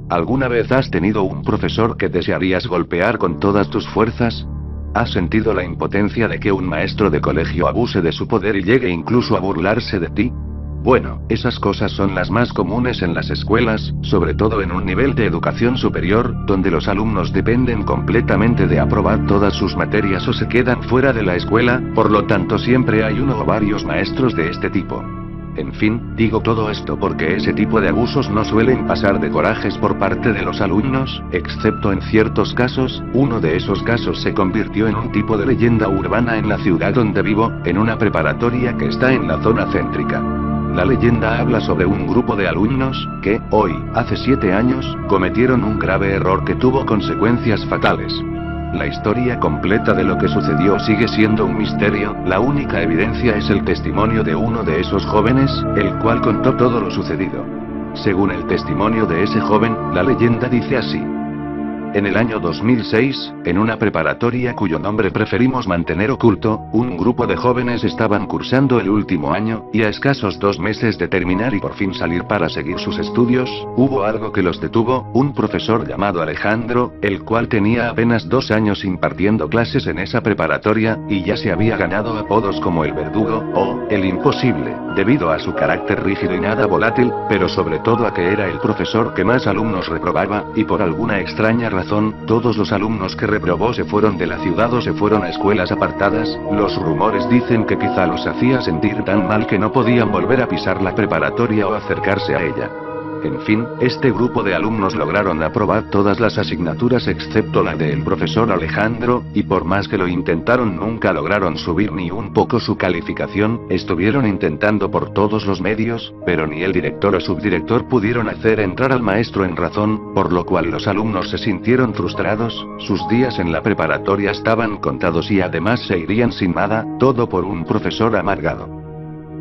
¿Alguna vez has tenido un profesor que desearías golpear con todas tus fuerzas? ¿Has sentido la impotencia de que un maestro de colegio abuse de su poder y llegue incluso a burlarse de ti? Bueno, esas cosas son las más comunes en las escuelas, sobre todo en un nivel de educación superior, donde los alumnos dependen completamente de aprobar todas sus materias o se quedan fuera de la escuela, por lo tanto siempre hay uno o varios maestros de este tipo. En fin, digo todo esto porque ese tipo de abusos no suelen pasar de corajes por parte de los alumnos, excepto en ciertos casos. Uno de esos casos se convirtió en un tipo de leyenda urbana en la ciudad donde vivo, en una preparatoria que está en la zona céntrica. La leyenda habla sobre un grupo de alumnos, que, hoy, hace 7 años, cometieron un grave error que tuvo consecuencias fatales. La historia completa de lo que sucedió sigue siendo un misterio, la única evidencia es el testimonio de uno de esos jóvenes, el cual contó todo lo sucedido. Según el testimonio de ese joven, la leyenda dice así. En el año 2006, en una preparatoria cuyo nombre preferimos mantener oculto, un grupo de jóvenes estaban cursando el último año, y a escasos 2 meses de terminar y por fin salir para seguir sus estudios, hubo algo que los detuvo, un profesor llamado Alejandro, el cual tenía apenas 2 años impartiendo clases en esa preparatoria, y ya se había ganado apodos como el verdugo, o el imposible, debido a su carácter rígido y nada volátil, pero sobre todo a que era el profesor que más alumnos reprobaba, y por alguna extraña razón, todos los alumnos que reprobó se fueron de la ciudad o se fueron a escuelas apartadas. Los rumores dicen que quizá los hacía sentir tan mal que no podían volver a pisar la preparatoria o acercarse a ella. En fin, este grupo de alumnos lograron aprobar todas las asignaturas excepto la del profesor Alejandro, y por más que lo intentaron nunca lograron subir ni un poco su calificación. Estuvieron intentando por todos los medios, pero ni el director o subdirector pudieron hacer entrar al maestro en razón, por lo cual los alumnos se sintieron frustrados, sus días en la preparatoria estaban contados y además se irían sin nada, todo por un profesor amargado.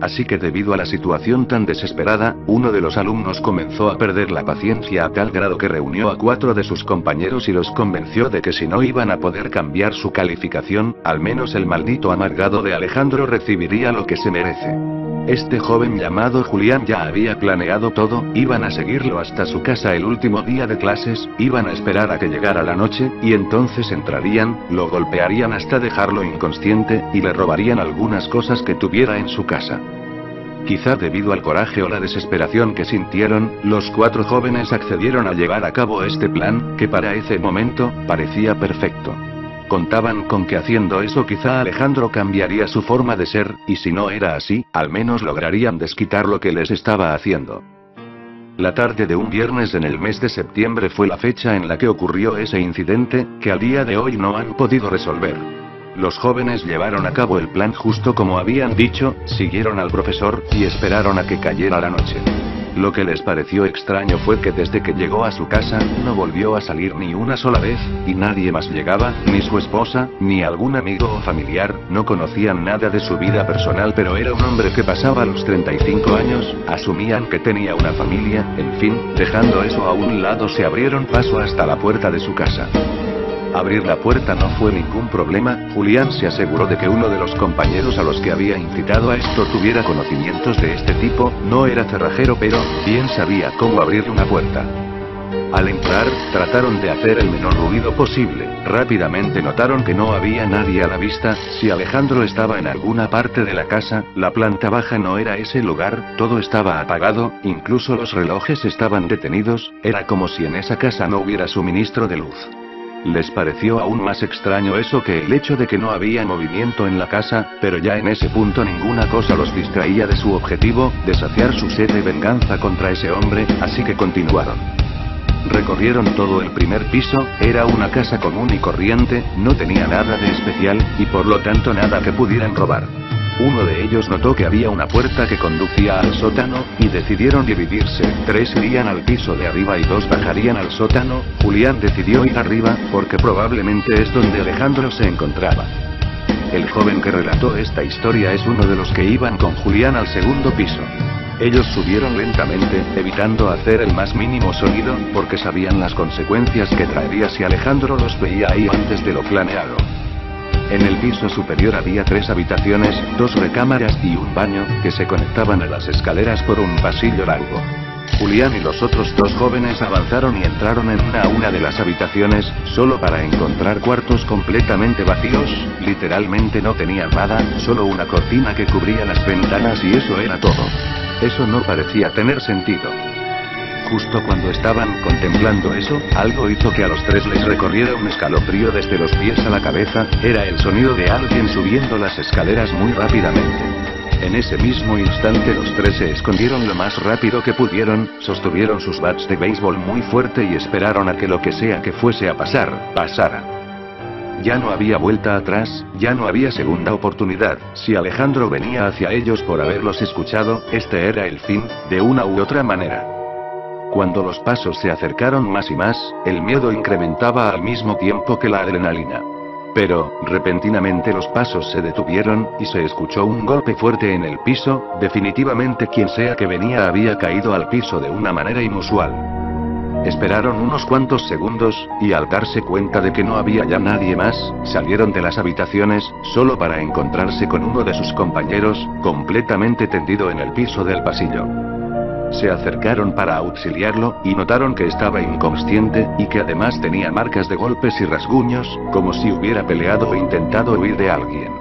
Así que debido a la situación tan desesperada, uno de los alumnos comenzó a perder la paciencia a tal grado que reunió a 4 de sus compañeros y los convenció de que si no iban a poder cambiar su calificación, al menos el maldito amargado de Alejandro recibiría lo que se merece. Este joven llamado Julián ya había planeado todo, iban a seguirlo hasta su casa el último día de clases, iban a esperar a que llegara la noche, y entonces entrarían, lo golpearían hasta dejarlo inconsciente, y le robarían algunas cosas que tuviera en su casa. Quizá debido al coraje o la desesperación que sintieron, los 4 jóvenes accedieron a llevar a cabo este plan, que para ese momento, parecía perfecto. Contaban con que haciendo eso quizá Alejandro cambiaría su forma de ser, y si no era así, al menos lograrían desquitar lo que les estaba haciendo. La tarde de un viernes en el mes de septiembre fue la fecha en la que ocurrió ese incidente, que al día de hoy no han podido resolver. Los jóvenes llevaron a cabo el plan justo como habían dicho, siguieron al profesor, y esperaron a que cayera la noche. Lo que les pareció extraño fue que desde que llegó a su casa, no volvió a salir ni una sola vez, y nadie más llegaba, ni su esposa, ni algún amigo o familiar, no conocían nada de su vida personal, pero era un hombre que pasaba los 35 años, asumían que tenía una familia, en fin, dejando eso a un lado se abrieron paso hasta la puerta de su casa. Abrir la puerta no fue ningún problema, Julián se aseguró de que uno de los compañeros a los que había incitado a esto tuviera conocimientos de este tipo, no era cerrajero pero, bien sabía cómo abrir una puerta. Al entrar, trataron de hacer el menor ruido posible, rápidamente notaron que no había nadie a la vista, si Alejandro estaba en alguna parte de la casa, la planta baja no era ese lugar, todo estaba apagado, incluso los relojes estaban detenidos, era como si en esa casa no hubiera suministro de luz. Les pareció aún más extraño eso que el hecho de que no había movimiento en la casa, pero ya en ese punto ninguna cosa los distraía de su objetivo, de saciar su sed de venganza contra ese hombre, así que continuaron. Recorrieron todo el primer piso, era una casa común y corriente, no tenía nada de especial, y por lo tanto nada que pudieran robar. Uno de ellos notó que había una puerta que conducía al sótano, y decidieron dividirse, 3 irían al piso de arriba y 2 bajarían al sótano. Julián decidió ir arriba, porque probablemente es donde Alejandro se encontraba. El joven que relató esta historia es uno de los que iban con Julián al segundo piso. Ellos subieron lentamente, evitando hacer el más mínimo sonido, porque sabían las consecuencias que traería si Alejandro los veía ahí antes de lo planeado. En el piso superior había 3 habitaciones, 2 recámaras y un baño, que se conectaban a las escaleras por un pasillo largo. Julián y los otros dos jóvenes avanzaron y entraron en una de las habitaciones, solo para encontrar cuartos completamente vacíos, literalmente no tenían nada, solo una cortina que cubría las ventanas y eso era todo. Eso no parecía tener sentido. Justo cuando estaban contemplando eso, algo hizo que a los tres les recorriera un escalofrío desde los pies a la cabeza, era el sonido de alguien subiendo las escaleras muy rápidamente. En ese mismo instante los tres se escondieron lo más rápido que pudieron, sostuvieron sus bats de béisbol muy fuerte y esperaron a que lo que sea que fuese a pasar, pasara. Ya no había vuelta atrás, ya no había segunda oportunidad, si Alejandro venía hacia ellos por haberlos escuchado, este era el fin, de una u otra manera. Cuando los pasos se acercaron más y más, el miedo incrementaba al mismo tiempo que la adrenalina. Pero, repentinamente los pasos se detuvieron, y se escuchó un golpe fuerte en el piso, definitivamente quien sea que venía había caído al piso de una manera inusual. Esperaron unos cuantos segundos, y al darse cuenta de que no había ya nadie más, salieron de las habitaciones, solo para encontrarse con uno de sus compañeros, completamente tendido en el piso del pasillo. Se acercaron para auxiliarlo, y notaron que estaba inconsciente, y que además tenía marcas de golpes y rasguños, como si hubiera peleado o intentado huir de alguien.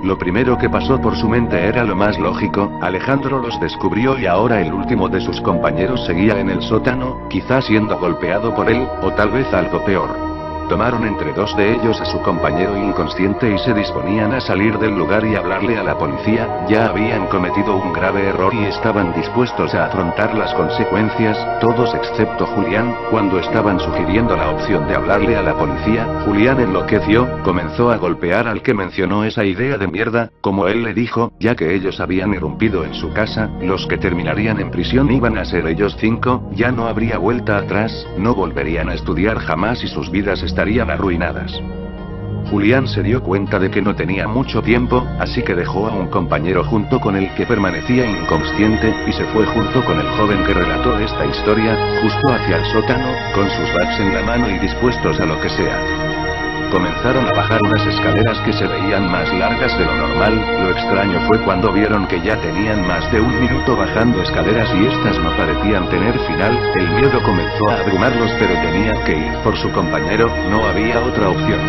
Lo primero que pasó por su mente era lo más lógico, Alejandro los descubrió y ahora el último de sus compañeros seguía en el sótano, quizás siendo golpeado por él, o tal vez algo peor. Tomaron entre dos de ellos a su compañero inconsciente y se disponían a salir del lugar y hablarle a la policía, ya habían cometido un grave error y estaban dispuestos a afrontar las consecuencias, todos excepto Julián. Cuando estaban sugiriendo la opción de hablarle a la policía, Julián enloqueció, comenzó a golpear al que mencionó esa idea de mierda, como él le dijo, ya que ellos habían irrumpido en su casa, los que terminarían en prisión iban a ser ellos 5, ya no habría vuelta atrás, no volverían a estudiar jamás y sus vidas estarían arruinadas. Julián se dio cuenta de que no tenía mucho tiempo, así que dejó a un compañero junto con el que permanecía inconsciente, y se fue junto con el joven que relató esta historia, justo hacia el sótano, con sus bats en la mano y dispuestos a lo que sea. Comenzaron a bajar unas escaleras que se veían más largas de lo normal, lo extraño fue cuando vieron que ya tenían más de un minuto bajando escaleras y estas no parecían tener final, el miedo comenzó a abrumarlos pero tenían que ir por su compañero, no había otra opción.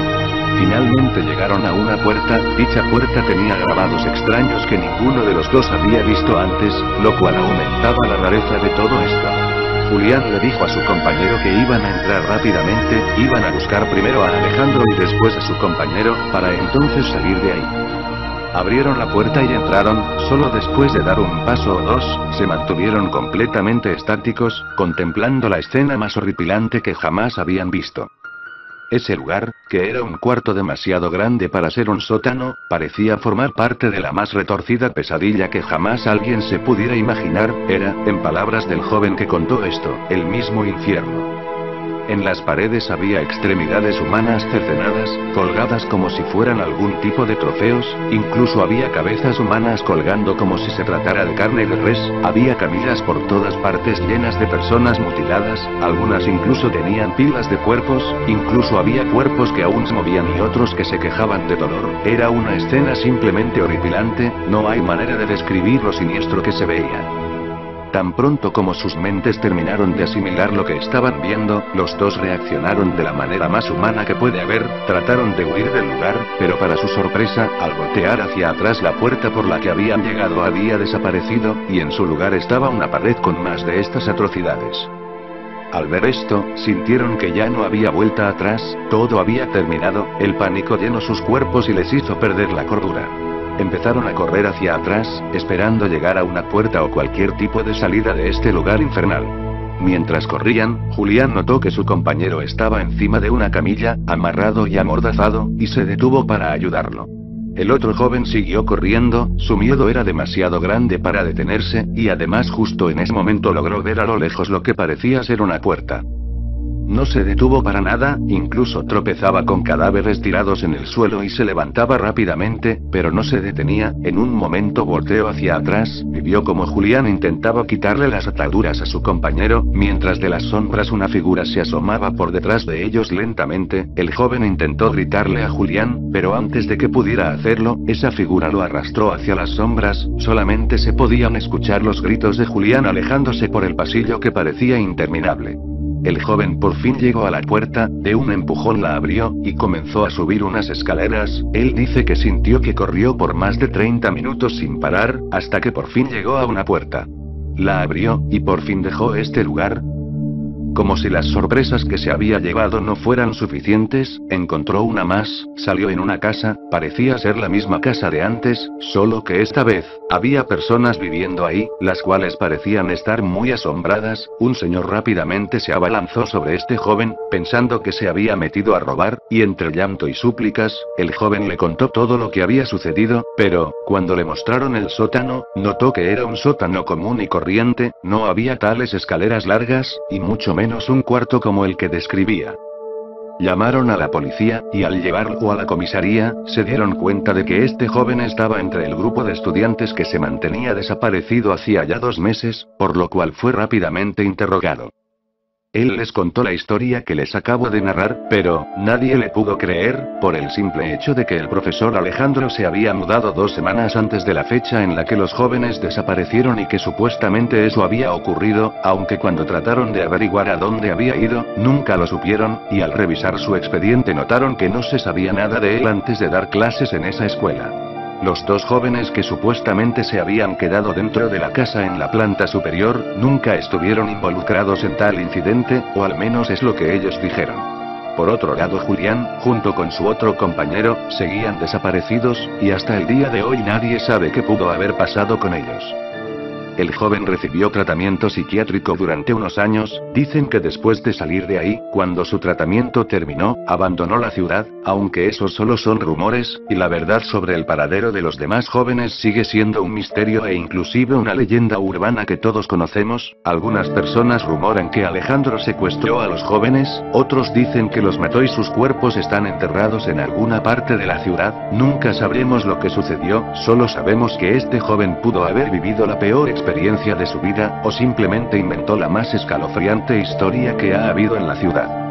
Finalmente llegaron a una puerta, dicha puerta tenía grabados extraños que ninguno de los dos había visto antes, lo cual aumentaba la rareza de todo esto. Julián le dijo a su compañero que iban a entrar rápidamente, iban a buscar primero a Alejandro y después a su compañero, para entonces salir de ahí. Abrieron la puerta y entraron, solo después de dar un paso o dos, se mantuvieron completamente estáticos, contemplando la escena más horripilante que jamás habían visto. Ese lugar, que era un cuarto demasiado grande para ser un sótano, parecía formar parte de la más retorcida pesadilla que jamás alguien se pudiera imaginar, era, en palabras del joven que contó esto, el mismo infierno. En las paredes había extremidades humanas cercenadas, colgadas como si fueran algún tipo de trofeos, incluso había cabezas humanas colgando como si se tratara de carne de res, había camillas por todas partes llenas de personas mutiladas, algunas incluso tenían pilas de cuerpos, incluso había cuerpos que aún se movían y otros que se quejaban de dolor. Era una escena simplemente horripilante, no hay manera de describir lo siniestro que se veía. Tan pronto como sus mentes terminaron de asimilar lo que estaban viendo, los dos reaccionaron de la manera más humana que puede haber, trataron de huir del lugar, pero para su sorpresa, al voltear hacia atrás la puerta por la que habían llegado había desaparecido, y en su lugar estaba una pared con más de estas atrocidades. Al ver esto, sintieron que ya no había vuelta atrás, todo había terminado, el pánico llenó sus cuerpos y les hizo perder la cordura. Empezaron a correr hacia atrás, esperando llegar a una puerta o cualquier tipo de salida de este lugar infernal. Mientras corrían, Julián notó que su compañero estaba encima de una camilla, amarrado y amordazado, y se detuvo para ayudarlo. El otro joven siguió corriendo, su miedo era demasiado grande para detenerse, y además justo en ese momento logró ver a lo lejos lo que parecía ser una puerta. No se detuvo para nada, incluso tropezaba con cadáveres tirados en el suelo y se levantaba rápidamente, pero no se detenía. En un momento volteó hacia atrás, y vio como Julián intentaba quitarle las ataduras a su compañero, mientras de las sombras una figura se asomaba por detrás de ellos lentamente. El joven intentó gritarle a Julián, pero antes de que pudiera hacerlo, esa figura lo arrastró hacia las sombras. Solamente se podían escuchar los gritos de Julián alejándose por el pasillo que parecía interminable. El joven por fin llegó a la puerta, de un empujón la abrió, y comenzó a subir unas escaleras. Él dice que sintió que corrió por más de 30 minutos sin parar, hasta que por fin llegó a una puerta. La abrió, y por fin dejó este lugar. Como si las sorpresas que se había llevado no fueran suficientes, encontró una más, salió en una casa, parecía ser la misma casa de antes, solo que esta vez, había personas viviendo ahí, las cuales parecían estar muy asombradas. Un señor rápidamente se abalanzó sobre este joven, pensando que se había metido a robar, y entre llanto y súplicas, el joven le contó todo lo que había sucedido, pero, cuando le mostraron el sótano, notó que era un sótano común y corriente, no había tales escaleras largas, y mucho menos un cuarto como el que describía. Llamaron a la policía, y al llevarlo a la comisaría, se dieron cuenta de que este joven estaba entre el grupo de estudiantes que se mantenía desaparecido hacía ya 2 meses, por lo cual fue rápidamente interrogado. Él les contó la historia que les acabo de narrar, pero nadie le pudo creer, por el simple hecho de que el profesor Alejandro se había mudado 2 semanas antes de la fecha en la que los jóvenes desaparecieron y que supuestamente eso había ocurrido, aunque cuando trataron de averiguar a dónde había ido, nunca lo supieron, y al revisar su expediente notaron que no se sabía nada de él antes de dar clases en esa escuela. Los 2 jóvenes que supuestamente se habían quedado dentro de la casa en la planta superior, nunca estuvieron involucrados en tal incidente, o al menos es lo que ellos dijeron. Por otro lado, Julián, junto con su otro compañero, seguían desaparecidos, y hasta el día de hoy nadie sabe qué pudo haber pasado con ellos. El joven recibió tratamiento psiquiátrico durante unos años. Dicen que después de salir de ahí, cuando su tratamiento terminó, abandonó la ciudad, aunque esos solo son rumores, y la verdad sobre el paradero de los demás jóvenes sigue siendo un misterio e inclusive una leyenda urbana que todos conocemos. Algunas personas rumoran que Alejandro secuestró a los jóvenes, otros dicen que los mató y sus cuerpos están enterrados en alguna parte de la ciudad. Nunca sabremos lo que sucedió, solo sabemos que este joven pudo haber vivido la peor experiencia de su vida, o simplemente inventó la más escalofriante historia que ha habido en la ciudad.